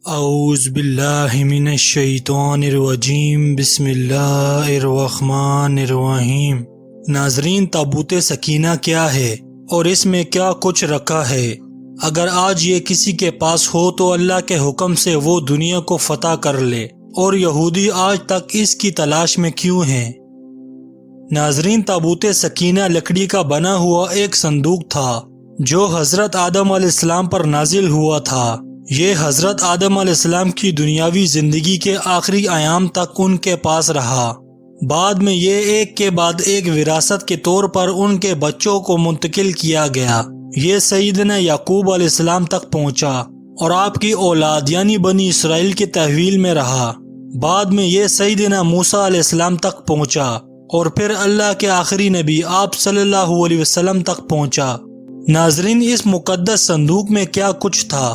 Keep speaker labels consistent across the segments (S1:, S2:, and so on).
S1: اعوذ باللہ من الشیطان الرجیم بسم اللہ الرحمن الرحیم۔ ناظرین، تابوت سکینہ کیا ہے اور اس میں کیا کچھ رکھا ہے؟ اگر آج یہ کسی کے پاس ہو تو اللہ کے حکم سے وہ دنیا کو فتح کر لے، اور یہودی آج تک اس کی تلاش میں کیوں ہیں؟ ناظرین، تابوت سکینہ لکڑی کا بنا ہوا ایک صندوق تھا جو حضرت آدم علیہ السلام پر نازل ہوا تھا۔ یہ حضرت آدم علیہ السلام کی دنیاوی زندگی کے آخری ایام تک ان کے پاس رہا۔ بعد میں یہ ایک کے بعد ایک وراثت کے طور پر ان کے بچوں کو منتقل کیا گیا۔ یہ سیدنا یعقوب علیہ السلام تک پہنچا اور آپ کی اولاد یعنی بنی اسرائیل کی تحویل میں رہا۔ بعد میں یہ سیدنا موسیٰ علیہ السلام تک پہنچا اور پھر اللہ کے آخری نبی آپ صلی اللہ علیہ وسلم تک پہنچا۔ ناظرین، اس مقدس صندوق میں کیا کچھ تھا؟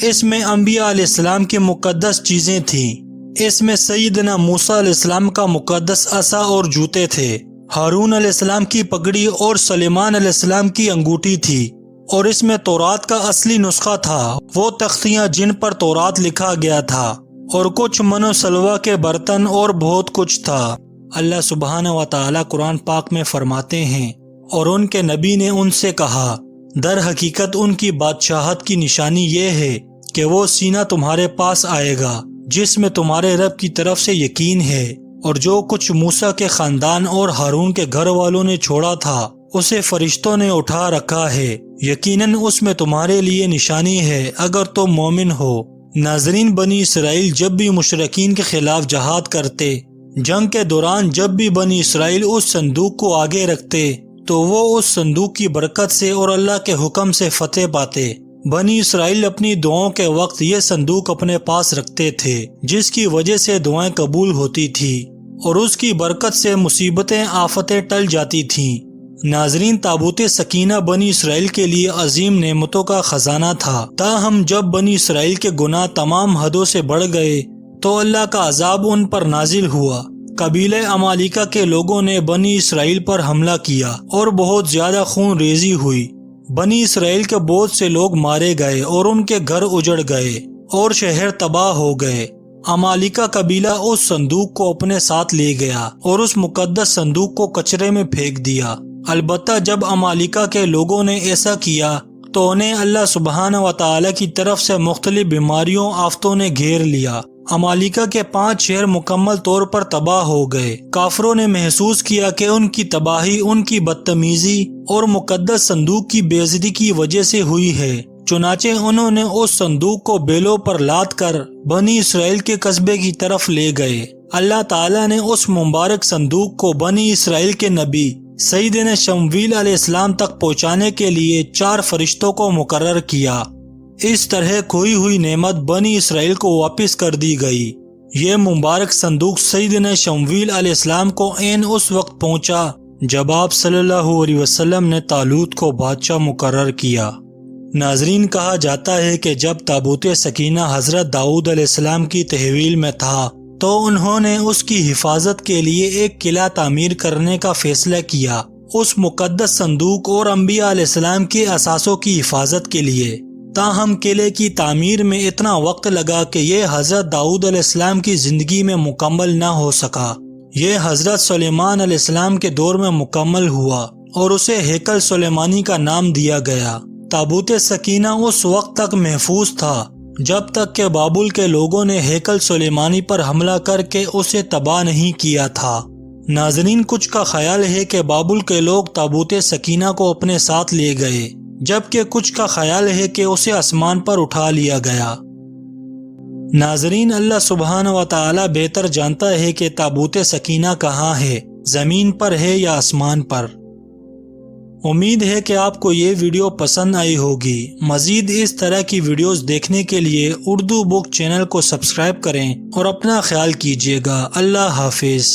S1: اس میں انبیاء علیہ السلام کی مقدس چیزیں تھیں۔ اس میں سیدنا موسیٰ علیہ السلام کا مقدس عصا اور جوتے تھے، ہارون علیہ السلام کی پگڑی اور سلیمان علیہ السلام کی انگوٹھی تھی، اور اس میں تورات کا اصلی نسخہ تھا، وہ تختیاں جن پر تورات لکھا گیا تھا، اور کچھ من و سلوہ کے برتن اور بہت کچھ تھا۔ اللہ سبحانہ و تعالی قرآن پاک میں فرماتے ہیں، اور ان کے نبی نے ان سے کہا، در حقیقت ان کی بادشاہت کی نشانی یہ ہے کہ وہ سینہ تمہارے پاس آئے گا جس میں تمہارے رب کی طرف سے یقین ہے، اور جو کچھ موسیٰ کے خاندان اور ہارون کے گھر والوں نے چھوڑا تھا اسے فرشتوں نے اٹھا رکھا ہے، یقیناً اس میں تمہارے لیے نشانی ہے اگر تم مومن ہو۔ ناظرین، بنی اسرائیل جب بھی مشرکین کے خلاف جہاد کرتے، جنگ کے دوران جب بھی بنی اسرائیل اس صندوق کو آگے رکھتے تو وہ اس صندوق کی برکت سے اور اللہ کے حکم سے فتح پاتے۔ بنی اسرائیل اپنی دعاؤں کے وقت یہ صندوق اپنے پاس رکھتے تھے، جس کی وجہ سے دعائیں قبول ہوتی تھی اور اس کی برکت سے مصیبتیں آفتیں ٹل جاتی تھیں۔ ناظرین، تابوت سکینہ بنی اسرائیل کے لیے عظیم نعمتوں کا خزانہ تھا، تاہم جب بنی اسرائیل کے گناہ تمام حدوں سے بڑھ گئے تو اللہ کا عذاب ان پر نازل ہوا۔ قبیلہ عمالقہ کے لوگوں نے بنی اسرائیل پر حملہ کیا اور بہت زیادہ خون ریزی ہوئی۔ بنی اسرائیل کے بہت سے لوگ مارے گئے اور ان کے گھر اجڑ گئے اور شہر تباہ ہو گئے۔ عمالقہ قبیلہ اس صندوق کو اپنے ساتھ لے گیا اور اس مقدس صندوق کو کچرے میں پھینک دیا۔ البتہ جب عمالقہ کے لوگوں نے ایسا کیا تو انہیں اللہ سبحانہ و تعالی کی طرف سے مختلف بیماریوں آفتوں نے گھیر لیا۔ عمالقہ کے 5 شہر مکمل طور پر تباہ ہو گئے۔ کافروں نے محسوس کیا کہ ان کی تباہی ان کی بدتمیزی اور مقدس صندوق کی بے عزتی کی وجہ سے ہوئی ہے، چنانچہ انہوں نے اس صندوق کو بیلوں پر لاد کر بنی اسرائیل کے قصبے کی طرف لے گئے۔ اللہ تعالیٰ نے اس مبارک صندوق کو بنی اسرائیل کے نبی سیدنا شمویل علیہ السلام تک پہنچانے کے لیے 4 فرشتوں کو مقرر کیا۔ اس طرح کھوئی ہوئی نعمت بنی اسرائیل کو واپس کر دی گئی۔ یہ مبارک صندوق سیدنا شمویل علیہ السلام کو عین اس وقت پہنچا جب آپ صلی اللہ علیہ وسلم نے طالوت کو بادشاہ مقرر کیا۔ ناظرین، کہا جاتا ہے کہ جب تابوت سکینہ حضرت داؤد علیہ السلام کی تحویل میں تھا تو انہوں نے اس کی حفاظت کے لیے ایک قلعہ تعمیر کرنے کا فیصلہ کیا، اس مقدس صندوق اور انبیاء علیہ السلام کے اثاثوں کی حفاظت کے لیے۔ تاہم قلعے کی تعمیر میں اتنا وقت لگا کہ یہ حضرت داؤد علیہ السلام کی زندگی میں مکمل نہ ہو سکا۔ یہ حضرت سلیمان علیہ السلام کے دور میں مکمل ہوا اور اسے ہیکل سلیمانی کا نام دیا گیا۔ تابوت سکینہ اس وقت تک محفوظ تھا جب تک کہ بابل کے لوگوں نے ہیکل سلیمانی پر حملہ کر کے اسے تباہ نہیں کیا تھا۔ ناظرین، کچھ کا خیال ہے کہ بابل کے لوگ تابوت سکینہ کو اپنے ساتھ لے گئے، جبکہ کچھ کا خیال ہے کہ اسے آسمان پر اٹھا لیا گیا۔ ناظرین، اللہ سبحانہ و تعالی بہتر جانتا ہے کہ تابوت سکینہ کہاں ہے، زمین پر ہے یا آسمان پر۔ امید ہے کہ آپ کو یہ ویڈیو پسند آئی ہوگی۔ مزید اس طرح کی ویڈیوز دیکھنے کے لیے اردو بک چینل کو سبسکرائب کریں اور اپنا خیال کیجیے گا۔ اللہ حافظ۔